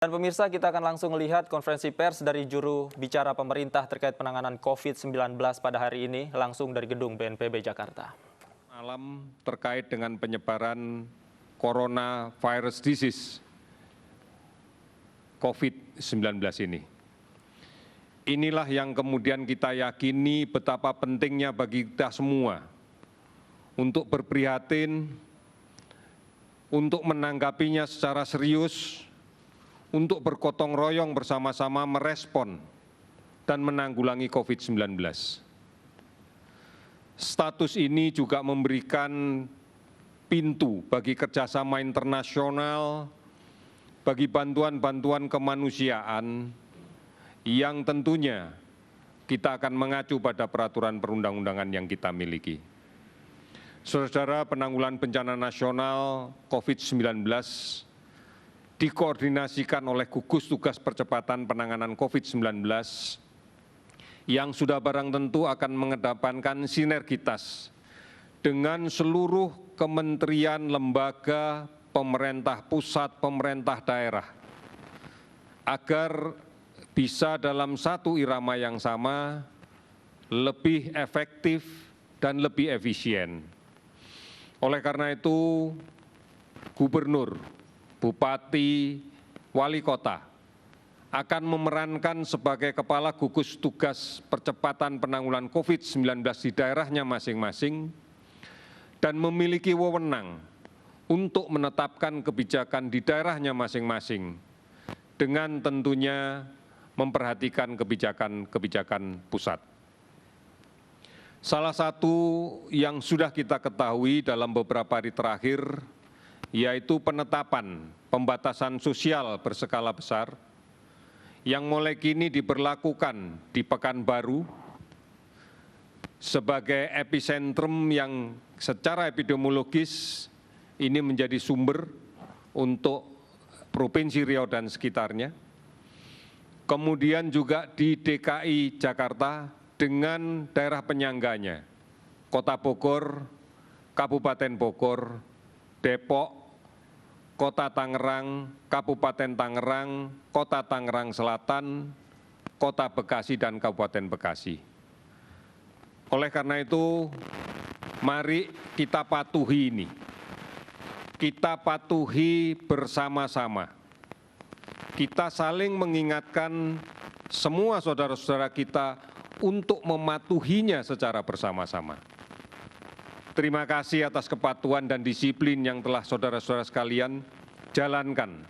Dan pemirsa, kita akan langsung melihat konferensi pers dari juru bicara pemerintah terkait penanganan COVID-19 pada hari ini, langsung dari gedung BNPB Jakarta. Malam terkait dengan penyebaran coronavirus disease COVID-19 ini. Inilah yang kemudian kita yakini betapa pentingnya bagi kita semua untuk berprihatin, untuk menanggapinya secara serius, untuk bergotong royong bersama-sama merespon dan menanggulangi COVID-19. Status ini juga memberikan pintu bagi kerjasama internasional, bagi bantuan-bantuan kemanusiaan yang tentunya kita akan mengacu pada peraturan perundang-undangan yang kita miliki. Saudara, penanggulangan bencana nasional COVID-19 dikoordinasikan oleh gugus tugas percepatan penanganan COVID-19 yang sudah barang tentu akan mengedepankan sinergitas dengan seluruh kementerian, lembaga, pemerintah pusat, pemerintah daerah, agar bisa dalam satu irama yang sama, lebih efektif dan lebih efisien. Oleh karena itu, Gubernur, Bupati, Wali Kota akan memerankan sebagai kepala gugus tugas percepatan penanggulangan COVID-19 di daerahnya masing-masing dan memiliki wewenang untuk menetapkan kebijakan di daerahnya masing-masing dengan tentunya memperhatikan kebijakan-kebijakan pusat. Salah satu yang sudah kita ketahui dalam beberapa hari terakhir yaitu penetapan pembatasan sosial berskala besar yang mulai kini diberlakukan di Pekanbaru sebagai epicentrum yang secara epidemiologis ini menjadi sumber untuk Provinsi Riau dan sekitarnya. Kemudian juga di DKI Jakarta dengan daerah penyangganya, Kota Bogor, Kabupaten Bogor, Depok, Kota Tangerang, Kabupaten Tangerang, Kota Tangerang Selatan, Kota Bekasi, dan Kabupaten Bekasi. Oleh karena itu, mari kita patuhi ini. Kita patuhi bersama-sama. Kita saling mengingatkan semua saudara-saudara kita untuk mematuhinya secara bersama-sama. Terima kasih atas kepatuhan dan disiplin yang telah saudara-saudara sekalian jalankan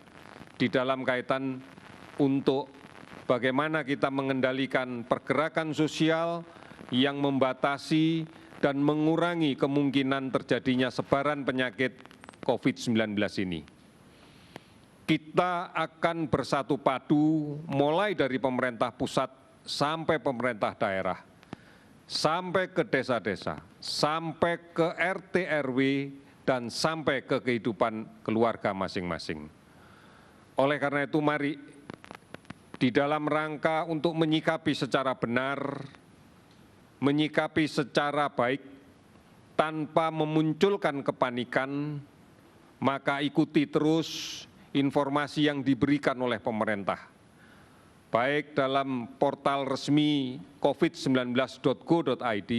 di dalam kaitan untuk bagaimana kita mengendalikan pergerakan sosial yang membatasi dan mengurangi kemungkinan terjadinya sebaran penyakit COVID-19 ini. Kita akan bersatu padu mulai dari pemerintah pusat sampai pemerintah daerah, sampai ke desa-desa, sampai ke RT RW, dan sampai ke kehidupan keluarga masing-masing. Oleh karena itu, mari di dalam rangka untuk menyikapi secara benar, menyikapi secara baik, tanpa memunculkan kepanikan, maka ikuti terus informasi yang diberikan oleh pemerintah, baik dalam portal resmi covid19.go.id,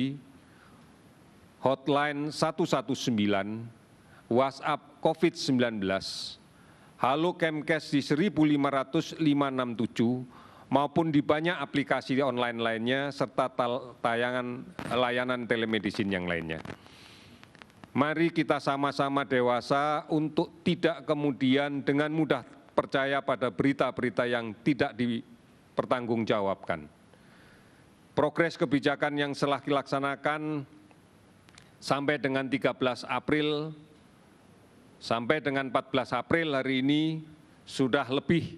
hotline 119, WhatsApp COVID-19, Halo Kemkes di 1500567, maupun di banyak aplikasi online lainnya, serta tayangan layanan telemedicine yang lainnya. Mari kita sama-sama dewasa untuk tidak kemudian dengan mudah percaya pada berita-berita yang tidak dipertanggungjawabkan. Progres kebijakan yang telah dilaksanakan sampai dengan 13 April, sampai dengan 14 April hari ini sudah lebih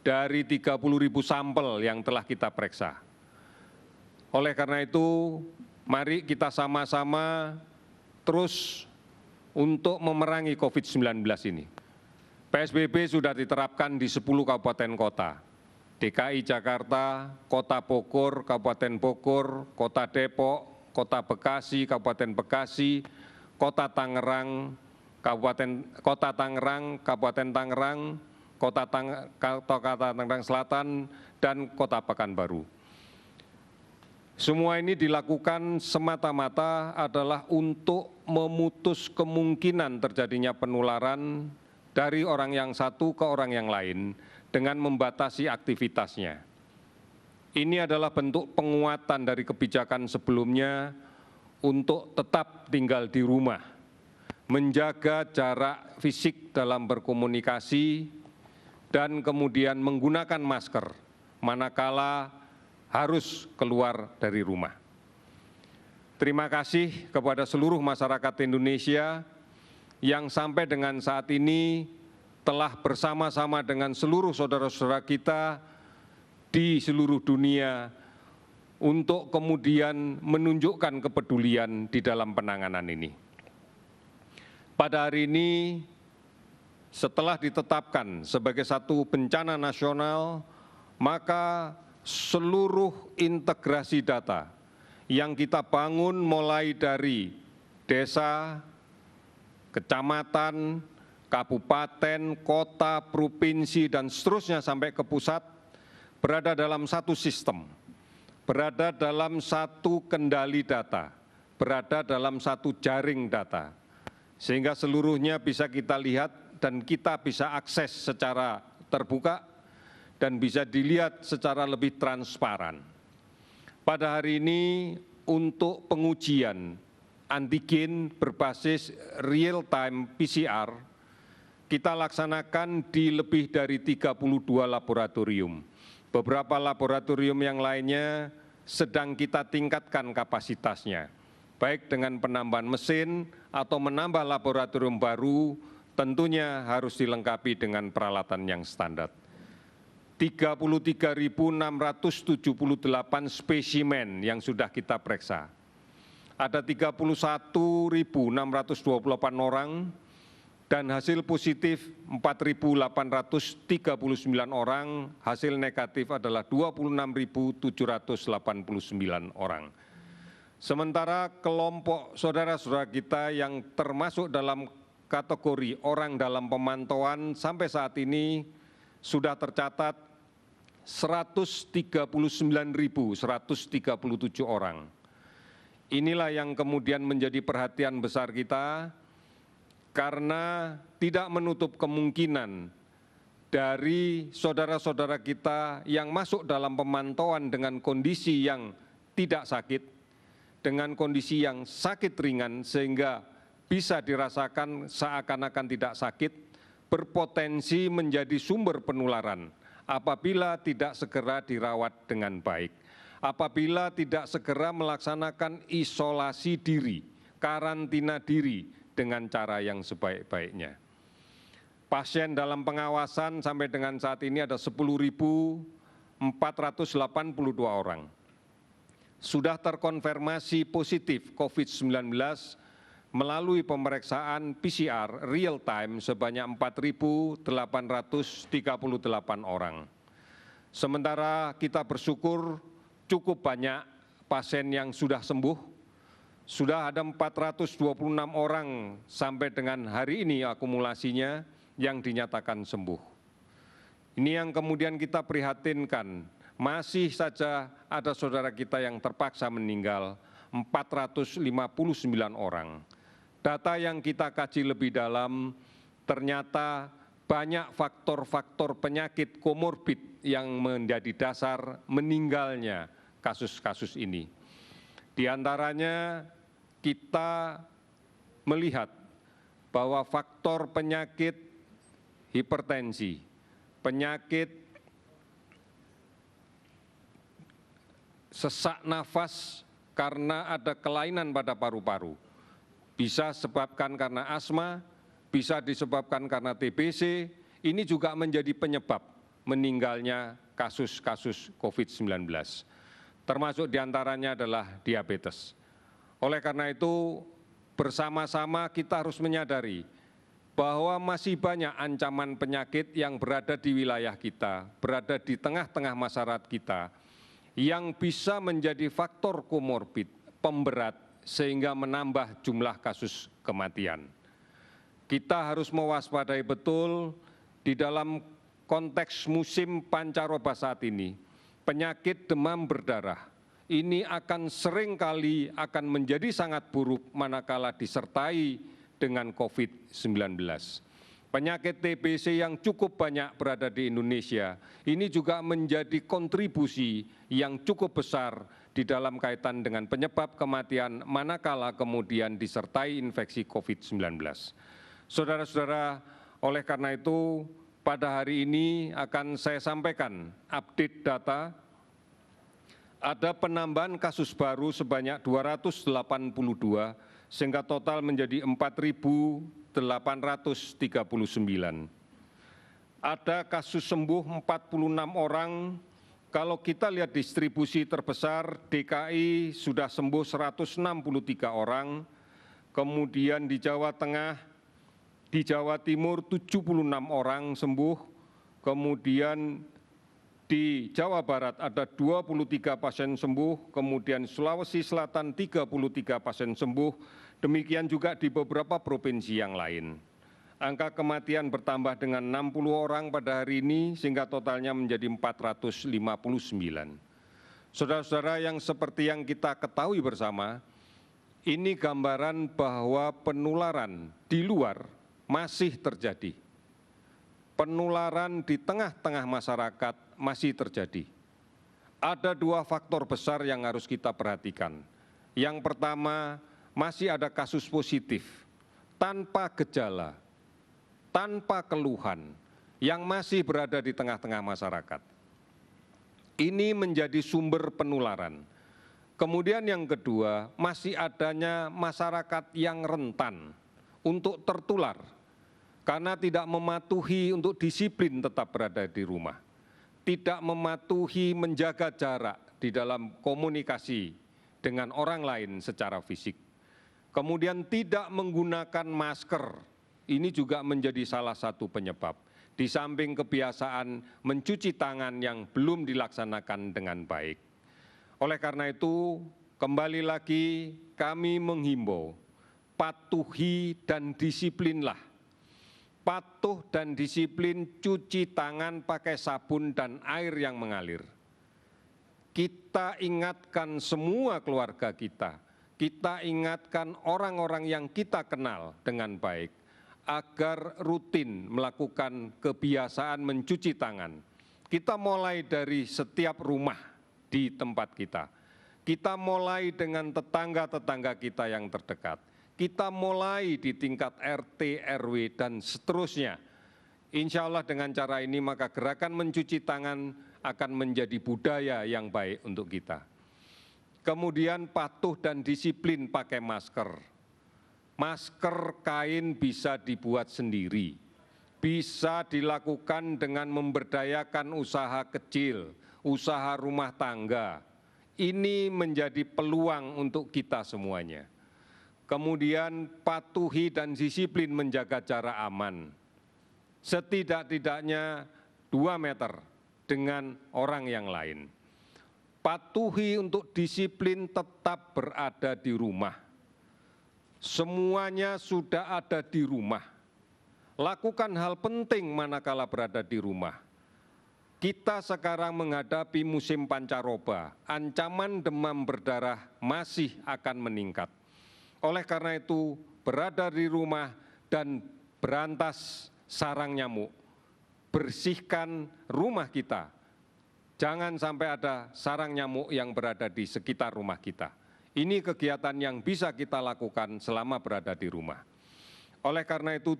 dari 30.000 sampel yang telah kita periksa. Oleh karena itu, mari kita sama-sama terus untuk memerangi COVID-19 ini. PSBB sudah diterapkan di 10 kabupaten kota, DKI Jakarta, Kota Bogor, Kabupaten Bogor, Kota Depok, Kota Bekasi, Kabupaten Bekasi, Kota Tangerang, Kabupaten Tangerang, Kota Tangerang Selatan, dan Kota Pekanbaru. Semua ini dilakukan semata-mata adalah untuk memutus kemungkinan terjadinya penularan dari orang yang satu ke orang yang lain dengan membatasi aktivitasnya. Ini adalah bentuk penguatan dari kebijakan sebelumnya untuk tetap tinggal di rumah, menjaga jarak fisik dalam berkomunikasi, dan kemudian menggunakan masker manakala harus keluar dari rumah. Terima kasih kepada seluruh masyarakat Indonesia yang sampai dengan saat ini telah bersama-sama dengan seluruh saudara-saudara kita di seluruh dunia untuk kemudian menunjukkan kepedulian di dalam penanganan ini. Pada hari ini, setelah ditetapkan sebagai satu bencana nasional, maka seluruh integrasi data yang kita bangun mulai dari desa, kecamatan, kabupaten, kota, provinsi, dan seterusnya sampai ke pusat berada dalam satu sistem, berada dalam satu kendali data, berada dalam satu jaring data, sehingga seluruhnya bisa kita lihat dan kita bisa akses secara terbuka dan bisa dilihat secara lebih transparan. Pada hari ini untuk pengujian antigen berbasis real-time PCR, kita laksanakan di lebih dari 32 laboratorium. Beberapa laboratorium yang lainnya sedang kita tingkatkan kapasitasnya, baik dengan penambahan mesin atau menambah laboratorium baru, tentunya harus dilengkapi dengan peralatan yang standar. 33.678 spesimen yang sudah kita periksa. Ada 31.628 orang dan hasil positif 4.839 orang, hasil negatif adalah 26.789 orang. Sementara kelompok saudara-saudara kita yang termasuk dalam kategori orang dalam pemantauan sampai saat ini sudah tercatat 139.137 orang. Inilah yang kemudian menjadi perhatian besar kita karena tidak menutup kemungkinan dari saudara-saudara kita yang masuk dalam pemantauan dengan kondisi yang tidak sakit, dengan kondisi yang sakit ringan sehingga bisa dirasakan seakan-akan tidak sakit, berpotensi menjadi sumber penularan apabila tidak segera dirawat dengan baik, apabila tidak segera melaksanakan isolasi diri, karantina diri dengan cara yang sebaik-baiknya. Pasien dalam pengawasan sampai dengan saat ini ada 10.482 orang. Sudah terkonfirmasi positif COVID-19 melalui pemeriksaan PCR real time sebanyak 4.838 orang. Sementara kita bersyukur cukup banyak pasien yang sudah sembuh, sudah ada 426 orang sampai dengan hari ini akumulasinya yang dinyatakan sembuh. Ini yang kemudian kita prihatinkan, masih saja ada saudara kita yang terpaksa meninggal, 459 orang. Data yang kita kaji lebih dalam, ternyata banyak faktor-faktor penyakit komorbid yang menjadi dasar meninggalnya kasus-kasus ini. Di antaranya kita melihat bahwa faktor penyakit hipertensi, penyakit sesak nafas karena ada kelainan pada paru-paru, bisa disebabkan karena asma, bisa disebabkan karena TBC, ini juga menjadi penyebab meninggalnya kasus-kasus COVID-19. Termasuk diantaranya adalah diabetes. Oleh karena itu, bersama-sama kita harus menyadari bahwa masih banyak ancaman penyakit yang berada di wilayah kita, berada di tengah-tengah masyarakat kita, yang bisa menjadi faktor komorbid, pemberat, sehingga menambah jumlah kasus kematian. Kita harus mewaspadai betul di dalam konteks musim pancaroba saat ini, penyakit demam berdarah ini akan seringkali menjadi sangat buruk manakala disertai dengan COVID-19. Penyakit TBC yang cukup banyak berada di Indonesia ini juga menjadi kontribusi yang cukup besar di dalam kaitan dengan penyebab kematian manakala kemudian disertai infeksi COVID-19. Saudara-saudara, oleh karena itu pada hari ini akan saya sampaikan update data. Ada penambahan kasus baru sebanyak 282 sehingga total menjadi 4.839. Ada kasus sembuh 46 orang. Kalau kita lihat distribusi terbesar, DKI sudah sembuh 163 orang. Kemudian di Jawa Tengah, di Jawa Timur 76 orang sembuh. Kemudian di Jawa Barat ada 23 pasien sembuh, kemudian Sulawesi Selatan 33 pasien sembuh, demikian juga di beberapa provinsi yang lain. Angka kematian bertambah dengan 60 orang pada hari ini sehingga totalnya menjadi 459. Saudara-saudara, yang seperti yang kita ketahui bersama, ini gambaran bahwa penularan di luar masih terjadi. Penularan di tengah-tengah masyarakat masih terjadi. Ada dua faktor besar yang harus kita perhatikan. Yang pertama, masih ada kasus positif tanpa gejala, tanpa keluhan yang masih berada di tengah-tengah masyarakat. Ini menjadi sumber penularan. Kemudian yang kedua, masih adanya masyarakat yang rentan untuk tertular karena tidak mematuhi untuk disiplin tetap berada di rumah, tidak mematuhi menjaga jarak di dalam komunikasi dengan orang lain secara fisik. Kemudian tidak menggunakan masker, ini juga menjadi salah satu penyebab. Di samping kebiasaan mencuci tangan yang belum dilaksanakan dengan baik. Oleh karena itu, kembali lagi kami menghimbau, patuhi dan disiplinlah. Patuh dan disiplin cuci tangan pakai sabun dan air yang mengalir. Kita ingatkan semua keluarga kita ingatkan orang-orang yang kita kenal dengan baik, agar rutin melakukan kebiasaan mencuci tangan. Kita mulai dari setiap rumah di tempat kita. Kita mulai dengan tetangga-tetangga kita yang terdekat. Kita mulai di tingkat RT, RW, dan seterusnya. Insya Allah dengan cara ini maka gerakan mencuci tangan akan menjadi budaya yang baik untuk kita. Kemudian patuh dan disiplin pakai masker. Masker kain bisa dibuat sendiri, bisa dilakukan dengan memberdayakan usaha kecil, usaha rumah tangga. Ini menjadi peluang untuk kita semuanya. Kemudian patuhi dan disiplin menjaga jarak aman. Setidak-tidaknya 2 meter dengan orang yang lain. Patuhi untuk disiplin tetap berada di rumah. Semuanya sudah ada di rumah. Lakukan hal penting manakala berada di rumah. Kita sekarang menghadapi musim pancaroba, ancaman demam berdarah masih akan meningkat. Oleh karena itu, berada di rumah dan berantas sarang nyamuk. Bersihkan rumah kita. Jangan sampai ada sarang nyamuk yang berada di sekitar rumah kita. Ini kegiatan yang bisa kita lakukan selama berada di rumah. Oleh karena itu,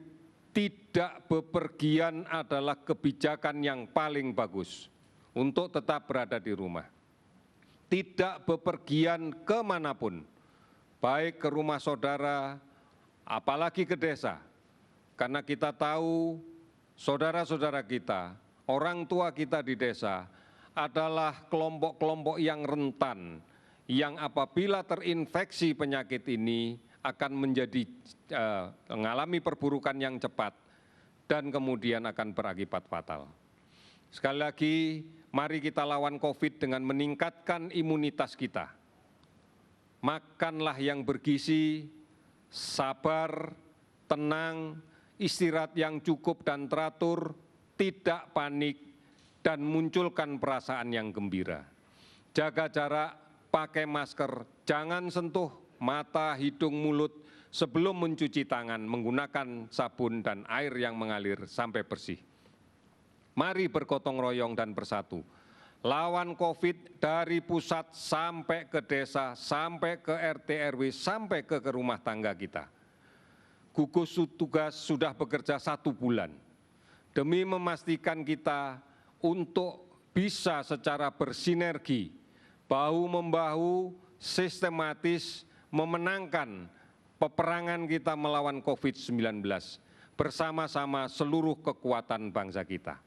tidak bepergian adalah kebijakan yang paling bagus untuk tetap berada di rumah. Tidak bepergian kemanapun, baik ke rumah saudara, apalagi ke desa. Karena kita tahu saudara-saudara kita, orang tua kita di desa adalah kelompok-kelompok yang rentan, yang apabila terinfeksi penyakit ini akan mengalami perburukan yang cepat dan kemudian akan berakibat fatal. Sekali lagi, mari kita lawan COVID dengan meningkatkan imunitas kita. Makanlah yang bergizi, sabar, tenang, istirahat yang cukup dan teratur, tidak panik, dan munculkan perasaan yang gembira. Jaga jarak, pakai masker, jangan sentuh mata, hidung, mulut sebelum mencuci tangan menggunakan sabun dan air yang mengalir sampai bersih. Mari bergotong royong dan bersatu. Lawan COVID dari pusat sampai ke desa, sampai ke RT RW, sampai ke rumah tangga kita. Gugus tugas sudah bekerja 1 bulan demi memastikan kita untuk bisa secara bersinergi, bahu-membahu, sistematis memenangkan peperangan kita melawan COVID-19 bersama-sama seluruh kekuatan bangsa kita.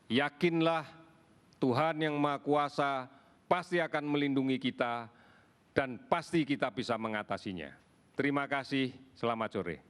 Yakinlah Tuhan yang Maha Kuasa pasti akan melindungi kita dan pasti kita bisa mengatasinya. Terima kasih, selamat sore.